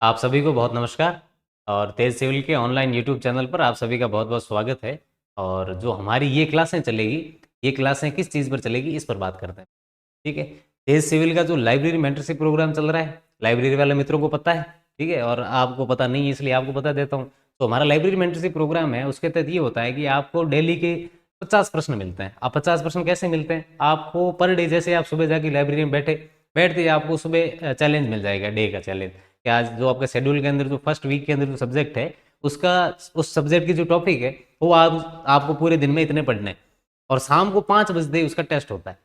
आप सभी को बहुत नमस्कार। और तेज सिविल के ऑनलाइन यूट्यूब चैनल पर आप सभी का बहुत बहुत स्वागत है। और जो हमारी ये क्लासें चलेगी, ये क्लासें किस चीज़ पर चलेगी इस पर बात करते हैं। ठीक है। तेज सिविल का जो लाइब्रेरी मेंटरशिप प्रोग्राम चल रहा है, लाइब्रेरी वाले मित्रों को पता है। ठीक है, और आपको पता नहीं है इसलिए आपको बता देता हूँ। तो हमारा लाइब्रेरी मेंटरशिप प्रोग्राम है, उसके तहत ये होता है कि आपको डेली के 50 प्रश्न मिलते हैं। आप 50 प्रश्न कैसे मिलते हैं? आपको पर डे, जैसे आप सुबह जाके लाइब्रेरी में बैठते ही आपको सुबह चैलेंज मिल जाएगा, डे का चैलेंज कि आज जो आपका शेड्यूल के अंदर जो फर्स्ट वीक के अंदर जो सब्जेक्ट है, उसका उस सब्जेक्ट की जो टॉपिक है वो आपको पूरे दिन में इतने पढ़ने हैं। और शाम को 5 बजे उसका टेस्ट होता है।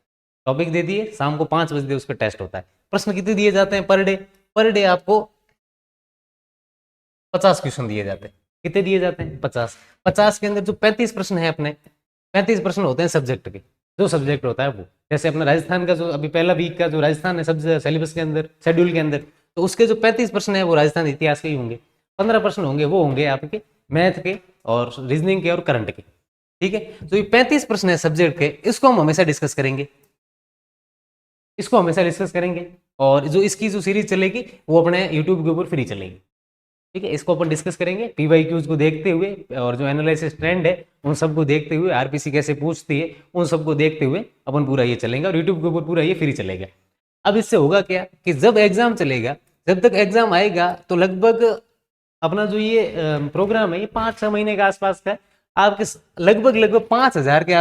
टॉपिक दे दिए, शाम को 5 बजे उसका टेस्ट होता है। प्रश्न कितने दिए जाते हैं पर डे? पर डे आपको 50 क्वेश्चन दिए जाते हैं। कितने दिए जाते हैं? 50। 50 के अंदर जो 35 प्रश्न है अपने, 35 प्रश्न होते हैं सब्जेक्ट के। जो सब्जेक्ट होता है वो, जैसे अपना राजस्थान का जो अभी पहला वीक का जो राजस्थान है सब सिलेबस के अंदर, शेड्यूल के अंदर, तो उसके जो 35 प्रश्न है वो राजस्थान इतिहास के ही होंगे। 15 प्रश्न होंगे वो होंगे आपके मैथ के और रीजनिंग के और करंट के। ठीक है, तो ये 35 प्रश्न है सब्जेक्ट के, इसको हम हमेशा डिस्कस करेंगे, इसको हमेशा डिस्कस करेंगे। और जो इसकी जो सीरीज चलेगी वो अपने यूट्यूब के ऊपर फ्री चलेगी। ठीक है, इसको अपन डिस्कस करेंगे पीवाईक्यूज को देखते हुए, और जो एनालिसिस ट्रेंड है उन सबको देखते हुए, आरपीसी कैसे पूछती है उन सबको देखते हुए अपन पूरा ये चलेंगे, और यूट्यूब के ऊपर पूरा ये फ्री चलेगा। अब इससे होगा क्या कि जब एग्जाम चलेगा, जब तक एग्जाम आएगा, तो लगभग अपना जो ये प्रोग्राम है ये 5-6 महीने के आसपास का है। आपके लगभग लगभग 5,000 के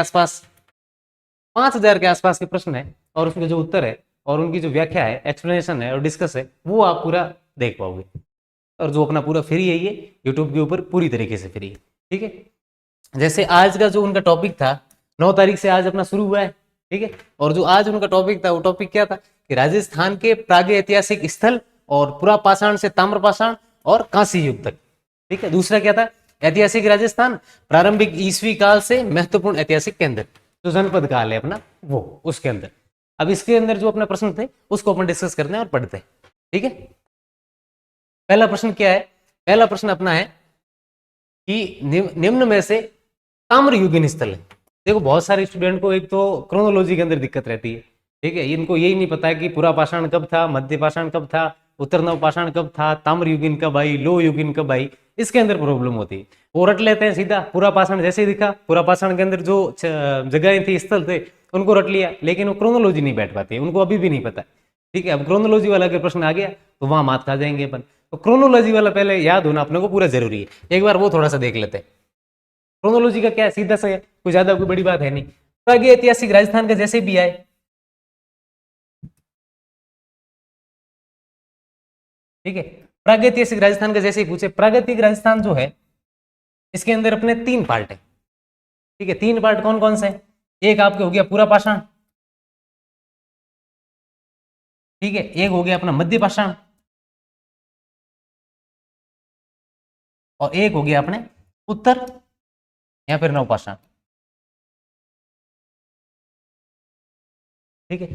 आसपास के प्रश्न है, और उसके जो उत्तर है और उनकी जो व्याख्या है, एक्सप्लेनेशन है और डिस्कस है, वो आप पूरा देख पाओगे। और जो अपना पूरा फ्री है ये यूट्यूब के ऊपर पूरी तरीके से फ्री है। ठीक है, जैसे आज का जो उनका टॉपिक था, 9 तारीख से आज अपना शुरू हुआ है। ठीक है, और जो आज उनका टॉपिक था वो टॉपिक क्या था कि राजस्थान के प्रागैतिहासिक ऐतिहासिक स्थल और पुरा पाषाण से ताम्र पाषाण और कांस्य युग तक। ठीक है, दूसरा क्या था? ऐतिहासिक राजस्थान, प्रारंभिक ईसवी काल से महत्वपूर्ण ऐतिहासिक केंद्र, जो जनपद काल है अपना वो, उसके अंदर। अब इसके अंदर जो अपने प्रश्न थे उसको अपन डिस्कस करते हैं और पढ़ते हैं। ठीक है, पहला प्रश्न क्या है? पहला प्रश्न अपना है कि निम्न में से ताम्र युगीन स्थल है। देखो, बहुत सारे स्टूडेंट को एक तो क्रोनोलॉजी के अंदर दिक्कत रहती है। ठीक है, इनको यही नहीं पता है कि पुरा पाषाण कब था, मध्य पाषाण कब था, उत्तर नव पाषाण कब था, ताम्र युगीन कब आई, लो युगीन कब आई। इसके अंदर प्रॉब्लम होती है। वो रट लेते हैं सीधा, पुरा पाषाण जैसे ही दिखा, पुरा पाषाण के अंदर जो जगह थी, स्थल थे, उनको रट लिया, लेकिन वो क्रोनोलॉजी नहीं बैठ पाती, उनको अभी भी नहीं पता। ठीक है, अब क्रोनोलॉजी वाला अगर प्रश्न आ गया तो वहां मात खा जाएंगे अपन। तो क्रोनोलॉजी वाला पहले याद होना अपने को पूरा जरूरी है, एक बार वो थोड़ा सा देख लेते हैं। क्रोनोलॉजी का क्या है, सीधा सा है, कोई ज्यादा कोई बड़ी बात है नहीं। प्रागैतिहासिक राजस्थान का जैसे भी आए, ठीक है, प्रागैतिहासिक राजस्थान का जैसे ही पूछे, प्रागैतिक राजस्थान जो है इसके अंदर अपने 3 पार्ट है। ठीक है, 3 पार्ट कौन कौन से हैं? एक आपके हो गया पूरा पाषाण, ठीक है, एक हो गया अपना मध्य पाषाण, और एक हो गया अपने उत्तर या फिर नव पाषाण। ठीक है,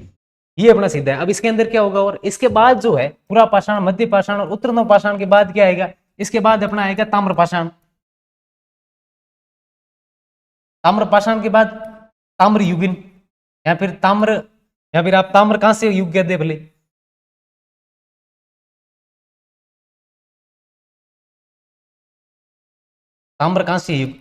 ये अपना सीधा है। अब इसके अंदर क्या होगा, और इसके बाद जो है पूरा पाषाण, मध्य पाषाण और उत्तर नव पाषाण के बाद क्या आएगा? इसके बाद अपना आएगा ताम्र पाषाण। ताम्र पाषाण के बाद ताम्र युगीन, या फिर ताम्र, या फिर आप ताम्र कहां से युग कहते भले? ताम्र कांस्य युग।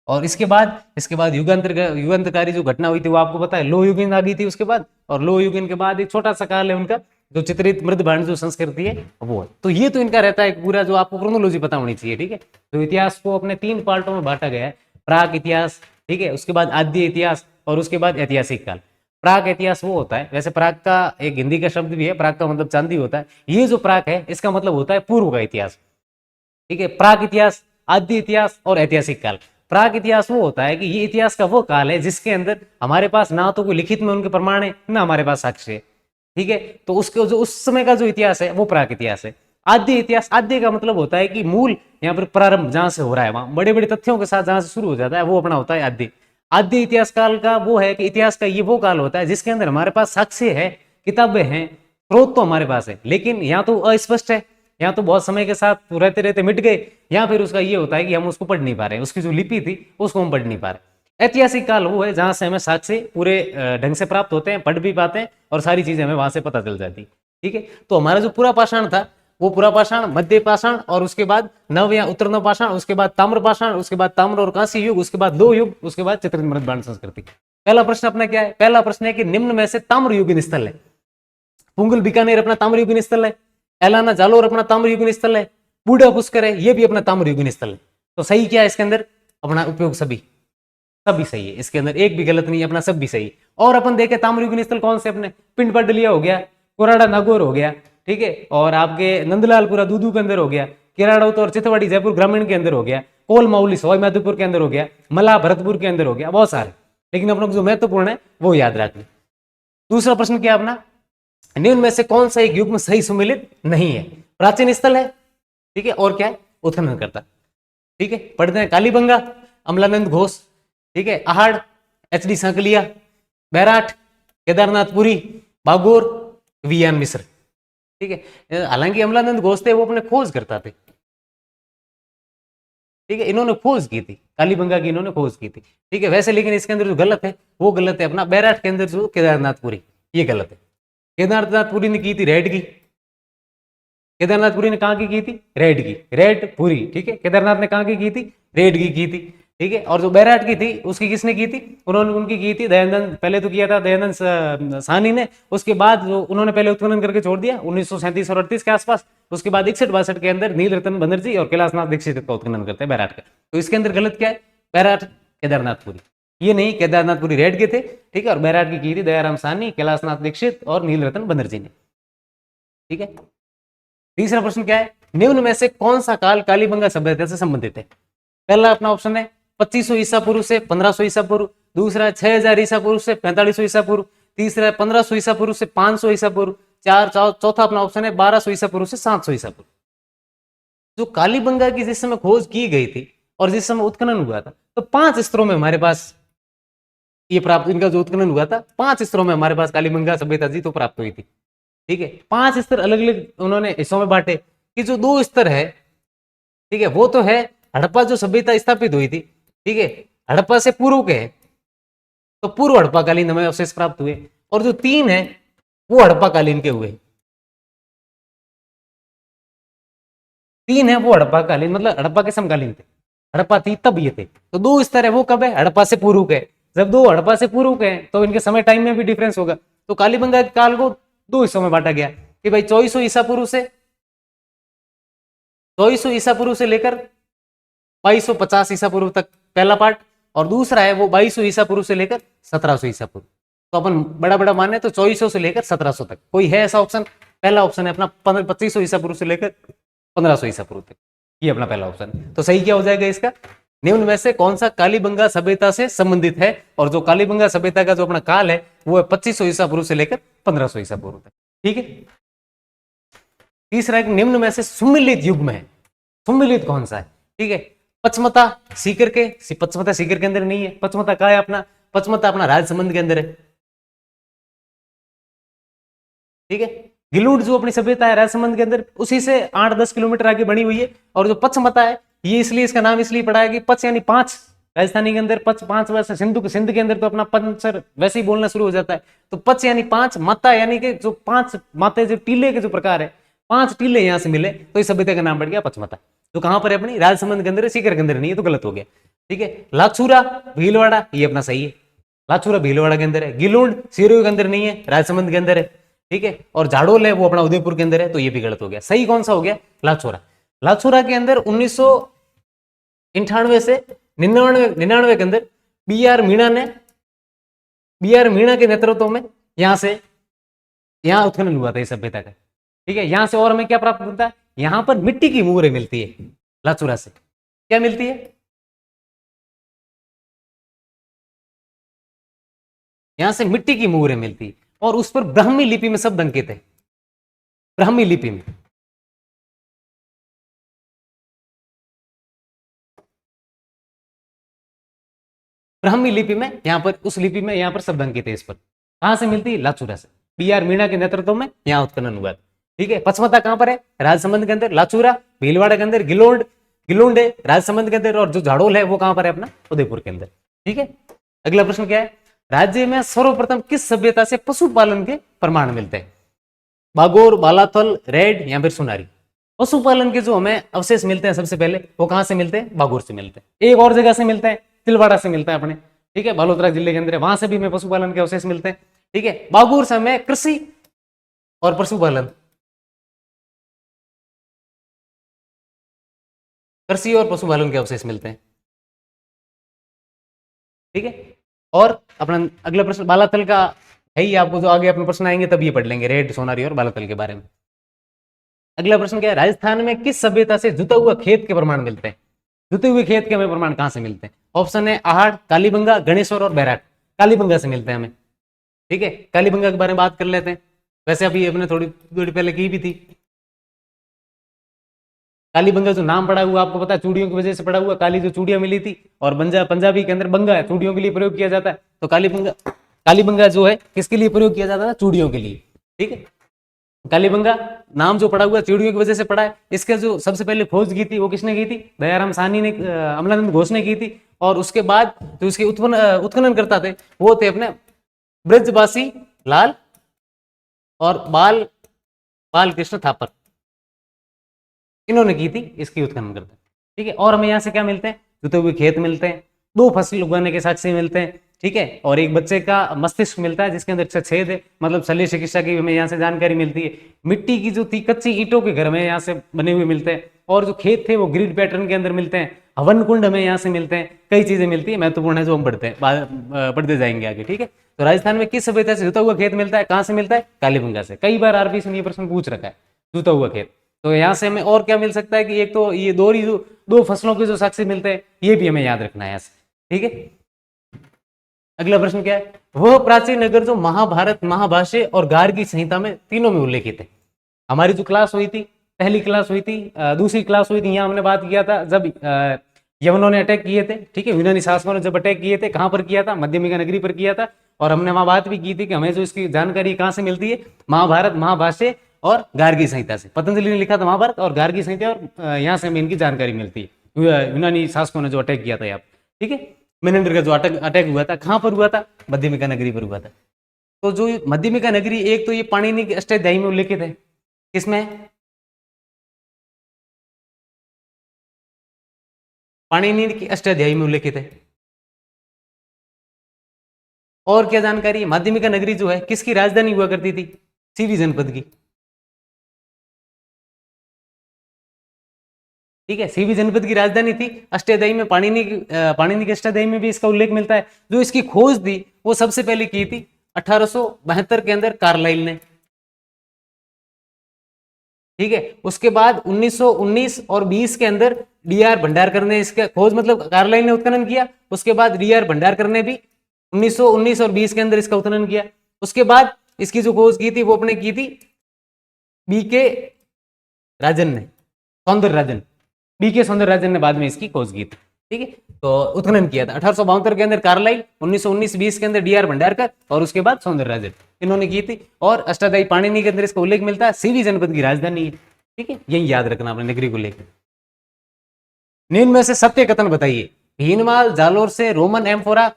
और इसके बाद युगांतरकारी जो घटना हुई थी वो आपको पता है, लो युगीन आ गई थी उसके बाद। और लो युगीन के बाद एक छोटा सा काल है उनका, जो चित्रित मृदभांड जो संस्कृति है वो है। तो ये तो इनका रहता है पूरा, जो आपको क्रोनोलॉजी पता होनी चाहिए। ठीक है, तो इतिहास को अपने 3 पार्टों में बांटा गया है। प्राक इतिहास, ठीक है, उसके बाद आद्य इतिहास, और उसके बाद ऐतिहासिक काल। प्राक इतिहास वो होता है, वैसे प्राक का एक हिंदी का शब्द भी है, प्राक का मतलब चांदी होता है। ये जो प्राक है इसका मतलब होता है पूर्व का इतिहास। ठीक है, प्राक इतिहास, आद्य इतिहास और ऐतिहासिक काल। प्राक इतिहास वो होता है कि ये इतिहास का वो काल है जिसके अंदर हमारे पास ना तो कोई लिखित में उनके प्रमाण है, ना हमारे पास साक्ष्य है। ठीक है, तो उसके जो उस समय का जो इतिहास है वो प्राक इतिहास है। आद्य इतिहास, आद्य का मतलब होता है कि मूल, यहाँ पर प्रारंभ जहां से हो रहा है, वहां बड़े बड़े तथ्यों के साथ जहां से शुरू हो जाता है वो अपना होता है आद्य। आद्य इतिहास काल का वो है कि इतिहास का ये वो काल होता है जिसके अंदर हमारे पास साक्ष्य है, किताबें हैं, स्रोत तो हमारे पास है, लेकिन यहाँ तो अस्पष्ट है, या तो बहुत समय के साथ रहते रहते मिट गए, या फिर उसका ये होता है कि हम उसको पढ़ नहीं पा रहे, उसकी जो लिपि थी उसको हम पढ़ नहीं पा रहे। ऐतिहासिक काल वो है जहां से हमें साक्ष्य पूरे ढंग से प्राप्त होते हैं, पढ़ भी पाते हैं, और सारी चीजें हमें वहां से पता चल जाती। ठीक है, तो हमारा जो पूरा पाषाण था वो पूरा पाषाण, मध्य पाषाण और उसके बाद नव या उत्तर नव पाषाण, उसके बाद ताम्र पाषाण, उसके बाद ताम्र और कांस्य युग, उसके बाद लोह युग, उसके बाद चित्रित मृत बाण संस्कृति। पहला प्रश्न अपना क्या है? पहला प्रश्न है कि निम्न में से ताम्र युगीन स्थल है। पुंगल बीकानेर अपना ताम्र युगीन स्थल है, एलाना जालोर अपना ताम्र युगीन स्थल है, बूढ़ा पुष्कर है ये भी अपना ताम्र युगीन स्थल है। तो सही क्या है इसके अंदर? अपना उपयोग सभी, सभी सही है, इसके अंदर एक भी गलत नहीं है, अपना सब भी सही है। और अपन देखे ताम्र युगीन स्थल कौन से? अपने पिंड पडलिया हो गया, कोराड़ा नागौर हो गया, ठीक है, और आपके नंदलालपुरा दूदू के अंदर हो गया, किराड़ौत और चितवाड़ी जयपुर ग्रामीण के अंदर हो गया, कोल माउली सवाई माधोपुर के अंदर हो गया, मला भरतपुर के अंदर हो गया, बहुत सारे। लेकिन अपने को जो महत्वपूर्ण है वो याद रखना। दूसरा प्रश्न क्या अपना? निम्न में से कौन सा एक युग्म सही सुमेलित नहीं है? प्राचीन स्थल है, ठीक है, और क्या है? उत्खनन करता, ठीक है। पढ़ते हैं कालीबंगा, अमलानंद घोष, ठीक है, Ahar, H D Sankalia, Bairat, Kedarnathpuri, Bagor, V N Mishra, ठीक है। हालांकि अमलानंद घोष थे वो अपने खोज करता थे, ठीक है, इन्होंने खोज की थी, कालीबंगा की इन्होंने खोज की थी, ठीक है। वैसे लेकिन इसके अंदर जो गलत है वो गलत है अपना बैराट के अंदर जो केदारनाथपुरी, ये गलत है। केदारनाथपुरी ने की थी रेड की, केदारनाथपुरी ने कहाँ की थी? रेड की, रेड पुरी, ठीक है। केदारनाथ ने कहाँ की थी? रेड की थी, ठीक है। और जो बैराट की थी उसकी किसने की थी? उन्होंने उनकी की थी दयानंद, पहले तो किया था दयानंद साहनी ने, उसके बाद जो उन्होंने पहले उत्खनन करके छोड़ दिया 1937 और 38 के आसपास, उसके बाद 61-62 के अंदर नील रतन बनर्जी और कैलाशनाथ दीक्षित का उत्खनन करते हैं बैराट का। तो इसके अंदर गलत क्या है? बैराट केदारनाथपुरी, ये नहीं, केदारनाथपुरी रेड के थे, ठीक है, और बैराट की थी दयाराम साहनी, कैलाशनाथ दीक्षित और नील रतन बनर्जी ने, ठीक है। तीसरा प्रश्न क्या है? निम्न में से कौन सा काल कालीबंगा सभ्यता से संबंधित है? पहला अपना ऑप्शन है 2500 ईसा पूर्व से 1500 ईसा पूर्व, दूसरा है 6000 ईसा पूर्व से 4500 ईसा पूर्व, तीसरा है 1500 ईसा पूर्व से 500 ईसा पूर्व, चौथा अपना ऑप्शन है 1200 ईसा पूर्व से 700 ईसा पूर्व। जो कालीबंगा की जिस समय खोज की गई थी और जिस समय उत्खनन हुआ था, तो 5 स्तरों में हमारे पास ये प्राप्त, इनका जो उत्खनन हुआ था 5 स्तरों में हमारे पास कालीबंगा सभ्यता जी तो प्राप्त हुई थी, ठीक है। 5 स्तर अलग अलग उन्होंने हिस्सों में बांटे कि जो 2 स्तर है, ठीक है, वो तो है हड़प्पा जो सभ्यता स्थापित हुई थी, ठीक है, हड़प्पा से पूर्व के है, तो पूर्व हड़प्पा कालीन हमें अवशेष प्राप्त हुए, और जो 3 है वो हड़प्पा कालीन के हुए, 3 है वो हड़प्पा कालीन, मतलब हड़प्पा के समकालीन थे, हड़प्पा थी तब ये थे। तो 2 स्तर है वो कब है? हड़प्पा से पूर्व के। जब 2 हड़प्पा से पूर्व के हैं तो इनके समय टाइम में भी डिफरेंस होगा, तो कालीबंगा के काल को 2 हिस्सों में बांटा गया कि भाई 2400 ईसा पूर्व से 2400 ईसा पूर्व से लेकर 2250 ईसा पूर्व तक पहला पार्ट, और दूसरा है वो 2200 ईसा पूर्व से लेकर 1700 ईसा पूर्व। तो अपन बड़ा बड़ा माने तो 2400 से लेकर 1700 तक। कोई है ऐसा ऑप्शन? पहला ऑप्शन है अपना 2500 ईसा पूर्व से लेकर 1500 ईसा पूर्व तक, ये अपना पहला ऑप्शन है। तो सही क्या हो जाएगा इसका? निम्न में से कौन सा कालीबंगा सभ्यता से संबंधित है? और जो कालीबंगा सभ्यता का जो अपना काल है वो है 2500 ईसा पूर्व से लेकर 1500 ईसा पूर्व तक, ठीक है। तीसरा एक निम्न में से सुमिलित युग में है, सुमिलित कौन सा है? ठीक है, पचमता सीकर के, पचमता सीकर के अंदर नहीं है, पचमता कहा है अपना? पचमता अपना राजसमंद के अंदर है, ठीक है। गिलूड जो अपनी सभ्यता है राजसमंद के अंदर, उसी से 8-10 किलोमीटर आगे बनी हुई है। और जो पचमता है ये इसलिए इसका नाम इसलिए पड़ा है कि पच यानी 5, राजस्थानी के अंदर पच 5, वैसे सिंध के अंदर तो अपना पंचर वैसे ही बोलना शुरू हो जाता है, तो पच यानी 5, माता यानी कि जो 5 माते, जो टीले के जो प्रकार है 5 टीले यहाँ से मिले तो इस सभ्यता का नाम बढ़ गया पचमता। तो कहां पर है अपनी? राजसमंद के अंदर है, सीकर के अंदर नहीं है, तो गलत हो गया, ठीक है। लाचूरा भीलवाड़ा ये अपना सही है, लाचूरा भीलवाड़ा के अंदर है। गिलूड सिरोही के अंदर नहीं है, राजसमंद के अंदर है, ठीक है। और झाड़ोल है वो अपना उदयपुर के अंदर है, तो ये भी गलत हो गया। सही कौन सा हो गया? लाचोरा। लाचोरा के अंदर 1998 से 99 के अंदर बी आर मीणा के नेतृत्व में यहाँ उत्खनन हुआ था इस सभ्यता का, ठीक है। यहां से और हमें क्या प्राप्त होता है? यहां पर मिट्टी की मुहरें मिलती है, लाचुरा से क्या मिलती है? यहां से मिट्टी की मुहरें मिलती है, और उस पर ब्राह्मी लिपि में शब्द अंकित है, ब्राह्मी लिपि में। ब्राह्मी लिपि में यहां पर, उस लिपि में यहां पर शब्द अंकित है इस पर। कहां से मिलती है? लाचुरा से। बी आर मीणा के नेतृत्व में यहां उत्खनन हुआ, ठीक है। पचमता कहां पर है? राजसमंद के अंदर। लाचूरा भीलवाड़ा के अंदर। गिलोंड है राजसमंद के अंदर, और जो झाड़ोल है वो कहां पर है? अपना उदयपुर के अंदर, ठीक है। अगला प्रश्न क्या है? राज्य में सर्वप्रथम किस सभ्यता से पशुपालन के प्रमाण मिलते हैं? बागोर, बालाथल, रेड या फिर सोनारी। पशुपालन के जो हमें अवशेष मिलते हैं सबसे पहले वो कहां से मिलते हैं? बागोर से मिलते हैं। एक और जगह से मिलते हैं, तिलवाड़ा से मिलता है अपने, ठीक है, बालोतरा जिले के अंदर है, वहां से भी हमें पशुपालन के अवशेष मिलते हैं, ठीक है। बागोर से हमें कृषि और पशुपालन, कृषि और पशुपालन के अवशेष मिलते हैं, ठीक है। और अपना अगला प्रश्न बालातल का है ही, आपको जो आगे अपने प्रश्न आएंगे तब ये पढ़ लेंगे रेड, सोनारी और बालातल के बारे में। अगला प्रश्न क्या है? राजस्थान में किस सभ्यता से जुता हुआ खेत के प्रमाण मिलते हैं? जुते हुए खेत के हमें प्रमाण कहां से मिलते हैं? ऑप्शन है आहड़, कालीबंगा, गणेश्वर और बैराट। कालीबंगा से मिलते हैं हमें, ठीक है। कालीबंगा के बारे में बात कर लेते हैं, वैसे अभी अपने थोड़ी थोड़ी पहले की भी थी। कालीबंगा जो नाम पड़ा हुआ आपको पता है, चूड़ियों की वजह से पड़ा हुआ, काली जो चूड़ियां मिली थी, और पंजाबी के अंदर बंगा है, चूड़ियों के लिए प्रयोग किया जाता है। तो कालीबंगा, कालीबंगा जो है किसके लिए प्रयोग किया जाता था? चूड़ियों के लिए, ठीक है। कालीबंगा नाम जो पड़ा हुआ चूड़ियों की वजह से पड़ा है। इसके जो सबसे पहले खोज की थी वो किसने की थी? दयाराम साहनी ने, अमलानंद घोष ने की थी। और उसके बाद जो इसके उत्खनन करता थे वो थे अपने ब्रजवासी लाल और बाल बाल कृष्ण थापर, इन्होंने की थी इसकी उत्खनन करते, ठीक है। और हमें यहाँ से क्या मिलते हैं? जुते हुए खेत मिलते हैं, 2 फसल उगाने के साक्ष्य मिलते हैं, ठीक है। और एक बच्चे का मस्तिष्क मिलता है जिसके अंदर छेद है, मतलब शल्य चिकित्सा की हमें यहाँ से जानकारी मिलती है। मिट्टी की जो थी कच्ची ईंटों के घर में यहाँ से बने हुए मिलते हैं, और जो खेत थे वो ग्रिड पैटर्न के अंदर मिलते हैं। हवन कुंड हमें यहाँ से मिलते हैं, कई चीजें मिलती है, महत्वपूर्ण है जो हम पढ़ते हैं, पढ़ते जाएंगे आगे, ठीक है। तो राजस्थान में किस सभ्यता से जुता हुआ खेत मिलता है? कहाँ से मिलता है? कालीबंगा से। कई बार आरबीआई ने ये प्रश्न पूछ रखा है, जुता हुआ खेत। तो यहाँ से हमें और क्या मिल सकता है कि एक तो ये दो फसलों के जो साक्ष्य मिलते हैं, ये भी हमें याद रखना है यहाँ से, ठीक है। अगला प्रश्न क्या है? वह प्राचीन नगर जो महाभारत, महाभाष्य और गार्गी संहिता में तीनों में उल्लेखित है। हमारी जो क्लास हुई थी, पहली क्लास हुई थी, दूसरी क्लास हुई थी, यहाँ हमने बात किया था जब यवनों ने अटैक किए थे, ठीक है, यूनानी शासकों ने जब अटैक किए थे, कहां पर किया था? मध्यमिका नगरी पर किया था। और हमने वहां बात भी की थी कि हमें जो इसकी जानकारी कहां से मिलती है? महाभारत, महाभाष्य और गार्गी संहिता से। पतंजलि ने लिखा था महाभारत और गार्गी संहिता, और यहाँ से हमें इनकी जानकारी मिलती है, यूनानी शासकों ने जो अटैक किया था यहाँ, ठीक है। मेनेंद्र का जो अटैक हुआ था कहां पर हुआ था? मध्यमिका नगरी पर हुआ था। तो जो मध्यमिका नगरी, एक तो ये पाणिनि के अष्टाध्यायी में उल्लेखित है, किसमें? पाणिनि की अष्टाध्यायी में उल्लेखित है। और क्या जानकारी? माध्यमिका नगरी जो है किसकी राजधानी हुआ करती थी? सीवी जनपद की, ठीक है, सीवी जनपद की राजधानी थी। अष्टाध्यायी में पाणिनि के अष्टाध्यायी में भी इसका उल्लेख मिलता है। जो इसकी खोज थी वो सबसे पहले की थी 1872 के अंदर कार्लाइल ने, ठीक है। उसके बाद 1919 और 20 के अंदर डीआर भंडारकर ने इसका खोज, मतलब कार्लाइल ने उत्खनन किया। उसके बाद डीआर भंडारकर ने भी 1919 और 20 के अंदर इसका उत्खनन किया। उसके बाद इसकी जो खोज की थी वो अपने की थी बीके राजन ने, सौंदर राजन, बीके सौंदर राजन ने बाद में इसकी खोज की थी, ठीक है। तो उत्खनन किया था 1872 के अंदर कार्लाइल, 1919-20 के अंदर डीआर भंडारकर, और उसके बाद सौंदर राजन, इन्होंने की थी। और अष्टाध्यायी पाणिनि के अंदर इसका उल्लेख मिलता है, सीवी जनपद की राजधानी है, ठीक है। यही याद रखना अपने नगरी को लेकर। निम्न में से सत्य कथन बताइए। भीनमाल जालोर से रोमन एम्फोरा,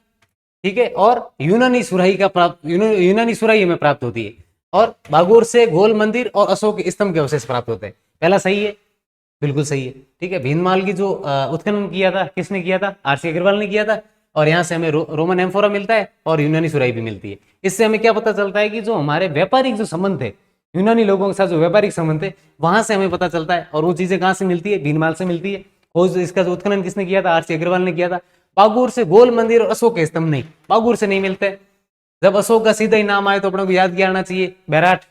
ठीक है, और यूनानी सुराही का प्राप्त, यूनानी सुराही हमें प्राप्त होती है। और बागोर से गोल मंदिर और अशोक स्तंभ के अवशेष प्राप्त होते हैं। पहला सही है, बिल्कुल सही है, ठीक है। भीनमाल की जो उत्खनन किया था किसने किया था? आरसी अग्रवाल ने किया था। और यहाँ से हमें रोमन एम्फोरा मिलता है और यूनानी सुराही भी मिलती है। इससे हमें क्या पता चलता है कि जो हमारे व्यापारिक जो संबंध थे, यूनानी लोगों के साथ जो व्यापारिक संबंध थे, वहां से हमें पता चलता है। और वो चीजें कहाँ से मिलती है? भीनमाल से मिलती है। खोज इसका जो उत्खनन किसने किया था? आरसी अग्रवाल ने किया था। बागुर से गोल मंदिर और अशोक के स्तंभ नहीं, बागुर से नहीं मिलते। जब अशोक का सीधा ही नाम आए तो अपने को याद क्या आना चाहिए? बैराट,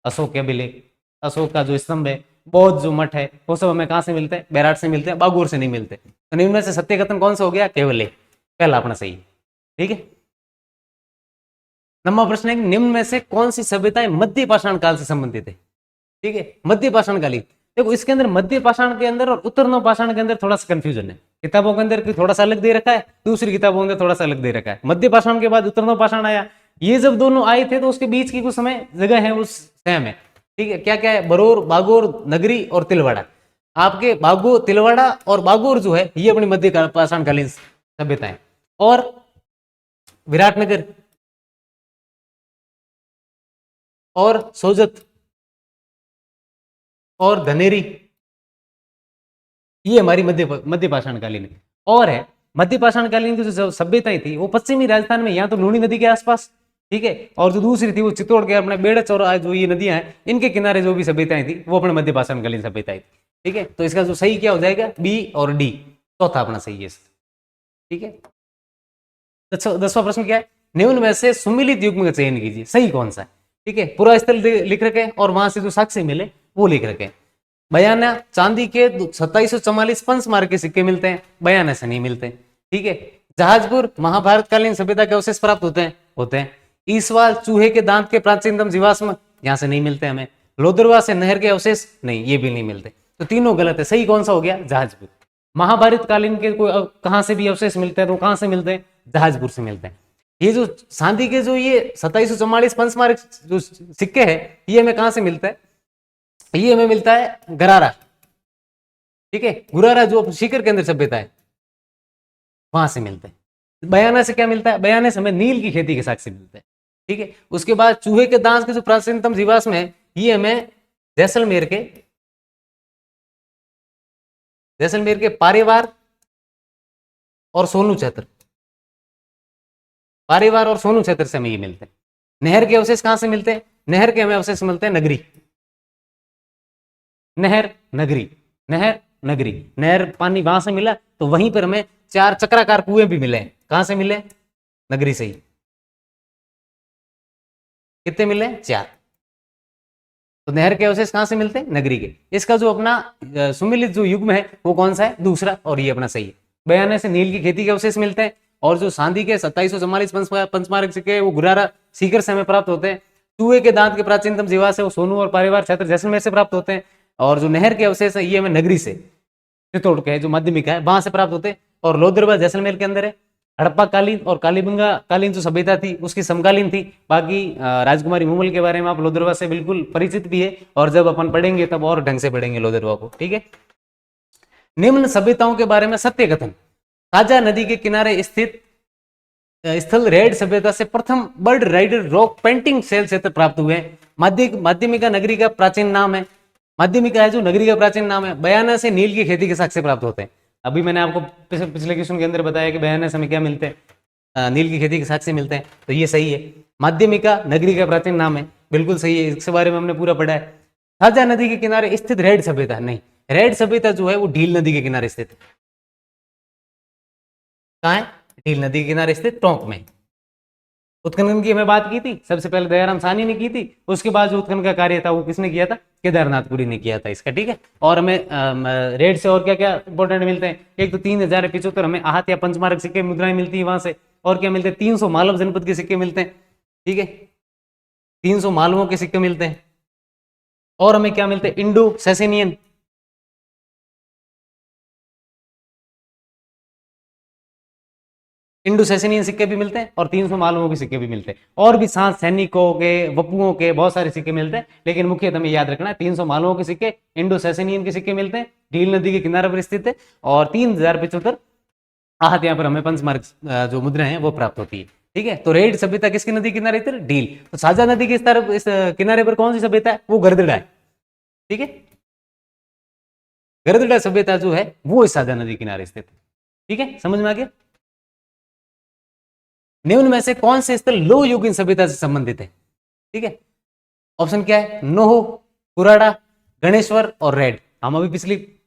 अशोक के अभिलेख, अशोक का जो स्तंभ है, बौद्ध जो मठ है, वो सब हमें कहां से मिलते हैं? बैराट से मिलते हैं, बागुर से नहीं मिलते। तो निम्न में से सत्य कथन कौन सा हो गया? केवल एक, पहला अपना सही, ठीक है। नंबर प्रश्न है, निम्न में से कौन सी सभ्यताएं मध्य पाषाण काल से संबंधित है? ठीक है, मध्य पाषाण कालीन। देखो इसके अंदर मध्य पाषाण के अंदर और उत्तर नव पाषाण के अंदर थोड़ा सा कंफ्यूजन है। किताबों के अंदर थोड़ा सा अलग दे रखा है, दूसरी किताबों के अंदर थोड़ा सा अलग दे रखा है। मध्य पाषाण के बाद उत्तर नव पाषाण आया। ये जब दोनों आए थे तो उसके बीच की कुछ समय जगह है उस सेम है, ठीक है। क्या क्या है? बरोर, बागोर, नगरी और तिलवाड़ा। आपके बागो, तिलवाड़ा और बागोर जो है ये अपनी मध्य पाषाण कालीन सभ्यताएं। और विराटनगर और सोजत, और धनेरी, ये हमारी मध्य पाषाणकालीन है। और है मध्य पाषाणकालीन की जो सभ्यताएं थी वो पश्चिमी राजस्थान में, यहाँ तो लूणी नदी के आसपास, ठीक है, और जो दूसरी थी वो चित्तौड़ के अपने बेड़च और जो ये नदियां हैं इनके किनारे जो भी सभ्यताएं थी वो अपने मध्य पाषाणकालीन सभ्यताएं थी। ठीक है, तो इसका जो सही क्या हो जाएगा, बी और डी, चौथा अपना सही है। ठीक है, 10वां प्रश्न क्या है, निम्न में से सुमिलित युग्म का चयन कीजिए, सही कौन सा है। ठीक है, पूरा स्थल लिख रखे और वहां से जो साक्ष्य मिले वो लिख रखे। बयाना चांदी के 2744 पंचमार्क के सिक्के मिलते हैं, बयाना से नहीं मिलते। ठीक है, जहाजपुर महाभारत कालीन सभ्यता के अवशेष प्राप्त होते हैं। ईसवाल चूहे के दांत के प्राचीनतम जीवाश्म, यहां से नहीं मिलते हमें। लोदरवा से नहर के अवशेष, नहीं ये भी नहीं मिलते, तो तीनों गलत है। सही कौन सा हो गया, जहाजपुर। महाभारत कालीन के कोई कहां से भी अवशेष मिलते हैं तो कहां से मिलते हैं, जहाजपुर से मिलते हैं। ये जो चांदी के जो ये 2744 पंचमार्क जो सिक्के हैं ये हमें कहां से मिलता है, ये हमें मिलता है गरारा। ठीक है, गुरारा जो सीकर के अंदर सभ्यता है वहां से मिलते हैं। बयाना से क्या मिलता है, बयाना से हमें नील की खेती के साक्ष्य मिलते हैं। ठीक है, उसके बाद चूहे के दांत के जो प्राचीनतम जीवाश्म है ये हमें जैसलमेर के पारेवार और सोनू क्षेत्र, पारेवार और सोनू क्षेत्र से हमें ये मिलते हैं। नहर के अवशेष कहां से मिलते हैं, नहर के हमें अवशेष मिलते हैं नगरी, नहर पानी वहां से मिला, तो वहीं पर हमें 4 चक्राकार कुएं भी मिले। कहां से मिले, नगरी से ही। कितने मिले, 4। तो नहर के अवशेष कहां से मिलते हैं, नगरी के। इसका जो अपना सुमिलित जो युग्म है वो कौन सा है, दूसरा, और ये अपना सही है। बयाने से नील की खेती के अवशेष मिलते हैं, और जो सांदी के 2744 पंचमार्क सिक्के वो गुरारा सीकर से हमें प्राप्त होते हैं। चूहे के दांत के प्राचीनतम जीवाश्म है वो सोनू और पारेवार क्षेत्र जैसलमेर से प्राप्त होते हैं। और जो नहर के अवशेष है ये हमें नगरी से, चित्तौड़ के जो माध्यमिका है वहां से प्राप्त होते हैं। और लोदरवा जैसलमेर के अंदर है। हड़प्पा कालीन और कालीबंगा कालीन जो सभ्यता थी उसकी समकालीन थी। बाकी राजकुमारी मुमल के बारे में आप लोदरवा से बिल्कुल परिचित भी है, और जब अपन पढ़ेंगे तब और ढंग से पढ़ेंगे लोदरवा को। ठीक है, निम्न सभ्यताओं के बारे में सत्य कथन। साझा नदी के किनारे स्थित स्थल रेड सभ्यता से प्रथम बर्ड राइडर रॉक पेंटिंग सेल क्षेत्र प्राप्त हुए हैं। माध्यमिका नगरी का प्राचीन नाम है, माध्यमिका है जो नगरी का प्राचीन नाम है। बयाना से नील की खेती के साक्ष्य प्राप्त होते हैं। अभी मैंने आपको पिछले क्वेश्चन के अंदर बताया कि बयाना से हमें क्या मिलते हैं, नील की खेती के साक्ष्य मिलते हैं, तो ये सही है। माध्यमिका नगरी का प्राचीन नाम है, बिल्कुल सही है, इसके बारे में हमने पूरा पढ़ा है। साझा नदी के किनारे स्थित रेड सभ्यता, नहीं, रेड सभ्यता जो है वो ढील नदी के किनारे स्थित है। कहाँ है, ढील नदी के किनारे स्थित टोंक में। उत्खनन की हमें बात की थी, सबसे पहले दयाराम साहनी ने की थी, उसके बाद जो उत्खनन का कार्य था वो किसने किया था, केदारनाथपुरी ने किया था इसका। ठीक है, और हमें रेड से और क्या क्या इंपॉर्टेंट मिलते हैं, एक तो 3075 हमें आहत या पंचमार्क सिक्के मुद्राएं मिलती है वहां से, और क्या मिलते हैं, 300 मालव जनपद के सिक्के मिलते हैं। ठीक है, 300 मालवों के सिक्के मिलते हैं। और हमें क्या मिलते हैं, इंडो सेसेनियन, इंडो सेसेनियन सिक्के भी मिलते हैं, और 300 मालवों के सिक्के भी मिलते हैं। और भी सात सैनिकों के, वपुओं के बहुत सारे सिक्के मिलते हैं, लेकिन मुख्यतः हमें याद रखना है 300 मालवों के सिक्के, इंडो सेसेनियन के सिक्के मिलते हैं, ढील नदी के किनारे पर स्थित है, और 3075 आहत यहाँ पर हमें पंचमार्क जो मुद्रा है वो प्राप्त होती है। ठीक है, तो रेड सभ्यता किसकी नदी किनारे थी, ढील। तो साझा नदी के इस तरफ, इस किनारे पर कौन सी सभ्यता है, वो गरदड़ा है। ठीक है, गरदड़ा सभ्यता जो है वो इस साझा नदी किनारे स्थित है। ठीक है, समझ में आ गया। निम्न में से कौन से स्थल लो युगीन सभ्यता से संबंधित है। ठीक है, ऑप्शन क्या है, नोहो, कुराड़ा, गणेश्वर और रेड। हम अभी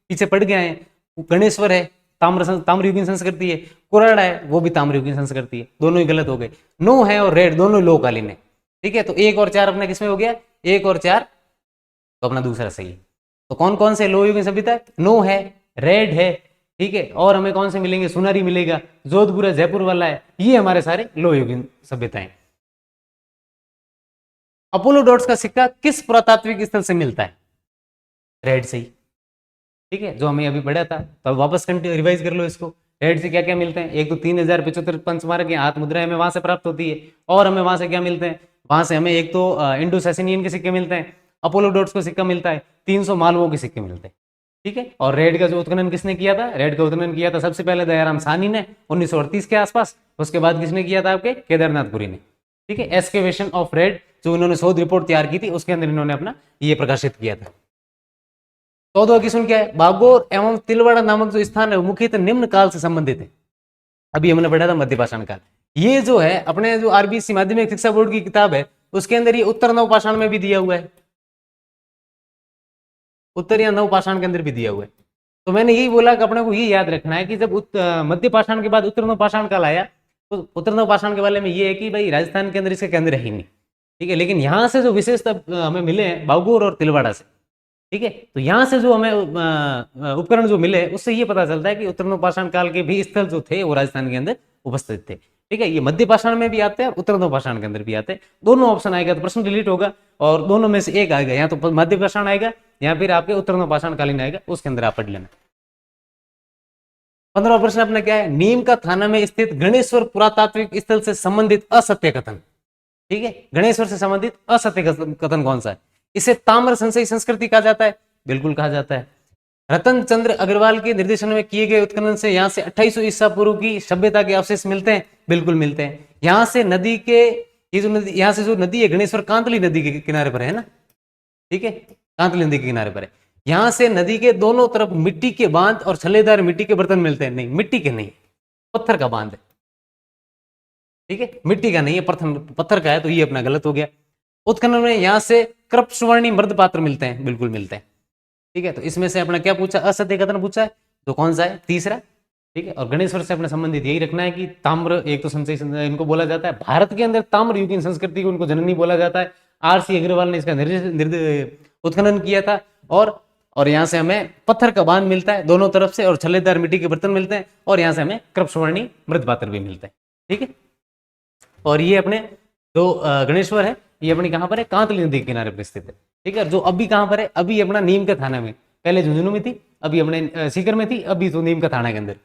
पीछे पढ़ गए हैं, गणेश्वर है ताम्रयुगीन संस्कृति है, कुराड़ा है वो भी ताम्रयुगीन संस्कृति है, दोनों ही गलत हो गए। नो है और रेड दोनों लो कालीन है। ठीक है, तो 1 और 4 अपना किसमें हो गया, 1 और 4 तो अपना दूसरा सही है। तो कौन कौन से लो युगीन सभ्यता, नो है, रेड है, ठीक है, और हमें कौन से मिलेंगे, सुनारी मिलेगा, जोधपुर है, जयपुर वाला है, ये हमारे सारे लो युगीन सभ्यताएं। अपोलो डॉट्स का सिक्का किस पुरातात्विक स्थल से मिलता है, रेड से ही। ठीक है, जो हमें अभी पढ़ा था, तो अब वापस रिवाइज कर लो इसको। रेड से क्या क्या मिलते हैं, एक तो 3075 पंचमार्क की हाथ मुद्रा हमें वहां से प्राप्त होती है, और हमें वहां से क्या मिलते हैं, वहां से हमें एक तो इंडो सेसेनियन के सिक्के मिलते हैं, अपोलो डॉट्स का सिक्का मिलता है, 300 मालवों के सिक्के मिलते हैं। ठीक है, और रेड का जो उत्खनन किसने किया था, रेड का उत्खनन किया था सबसे पहले दयाराम साहनी ने 1938 के आसपास, उसके बाद किसने किया था, आपके केदारनाथपुरी ने। ठीक है, एस्केवेशन ऑफ रेड जो इन्होंने शोध रिपोर्ट तैयार की थी उसके अंदर इन्होंने अपना ये प्रकाशित किया था। 14वां क्वेश्चन क्या है, बागोर एवं तिलवाड़ा नामक जो स्थान है वो मुख्यतः निम्न काल से संबंधित है। अभी हमने पढ़ा था मध्यपाषाण काल। ये जो है अपने जो आरबीएससी माध्यमिक शिक्षा बोर्ड की किताब है उसके अंदर ये उत्तर नवपाषाण में भी दिया हुआ है, उत्तर या नवपाषाण के अंदर भी दिया हुआ है। तो मैंने यही बोला कि अपने को ये याद रखना है कि जब मध्य पाषाण के बाद उत्तर नवपाषाण काल आया तो उत्तर नवपाषाण के बारे में ये है कि भाई राजस्थान के अंदर इसके केंद्र है ही नहीं, ठीक है। लेकिन यहाँ से जो विशेषता हमें मिले हैं बागोर और तिलवाड़ा से, ठीक है, तो यहाँ से जो हमें उपकरण जो मिले उससे ये पता चलता है कि उत्तर नवपाषाण काल के भी स्थल जो थे वो राजस्थान के अंदर उपस्थित थे, ठीक है। ये मध्य पाषाण में भी आते हैं और उत्तर नवपाषाण के अंदर भी आते हैं। दोनों ऑप्शन आएगा तो प्रश्न डिलीट होगा और दोनों में से एक आएगा, या तो मध्य पाषाण आएगा या फिर आपके उत्तर नवपाषाण कालीन आएगा, उसके अंदर आप पढ़ लेना। 15वां प्रश्न अपना क्या है, नीम का थाना में स्थित गणेश्वर पुरातात्विक स्थल से संबंधित असत्य कथन, ठीक है। गणेश्वर से संबंधित असत्य कथन कौन सा है? इसे ताम्र संशयी संस्कृति कहा जाता है, बिल्कुल कहा जाता है। रतन चंद्र अग्रवाल के निर्देशन में किए गए उत्खनन से यहाँ से 2800 ईसा पूर्व की सभ्यता के अवशेष मिलते हैं, बिल्कुल मिलते हैं। यहाँ से नदी के ये जो नदी, यहाँ से जो नदी है गणेश्वर कांतली नदी के किनारे पर है ना, ठीक है, कांतली नदी के किनारे पर है। यहाँ से नदी के दोनों तरफ मिट्टी के बांध और छल्लेदार मिट्टी के बर्तन मिलते हैं, नहीं मिट्टी के नहीं, पत्थर का बांध है, ठीक है, मिट्टी का नहीं है, पत्थर का है, तो ये अपना गलत हो गया। उत्खनन में यहाँ से कृपस्वर्णी मृद पात्र मिलते हैं, बिल्कुल मिलते हैं, ठीक है। तो इसमें से अपना क्या पूछा, असत्य कथन पूछा है, तो कौन सा है, तीसरा, ठीक है। और गणेश्वर से अपने संबंधित यही रखना है कि ताम्र एक तो संशय इनको बोला जाता है, भारत के अंदर ताम्र युगीन संस्कृति को उनको जननी बोला जाता है। आरसी अग्रवाल ने इसका उत्खनन किया था। और यहाँ से हमें पत्थर का बांध मिलता है दोनों तरफ से और छल्लेदार मिट्टी के बर्तन मिलते हैं और यहाँ से हमें कृपस्वर्णी मृद पात्र भी मिलते हैं, ठीक है। और ये अपने जो गणेश्वर है ये अपनी कहाँ पर है, कांतली नदी के किनारे पर स्थित है, ठीक है। जो अभी कहाँ पर है, अभी अपना नीम के थाना में, पहले झुंझुनू में थी, अभी अपने सीकर में थी, अभी तो नीम का थाना के अंदर।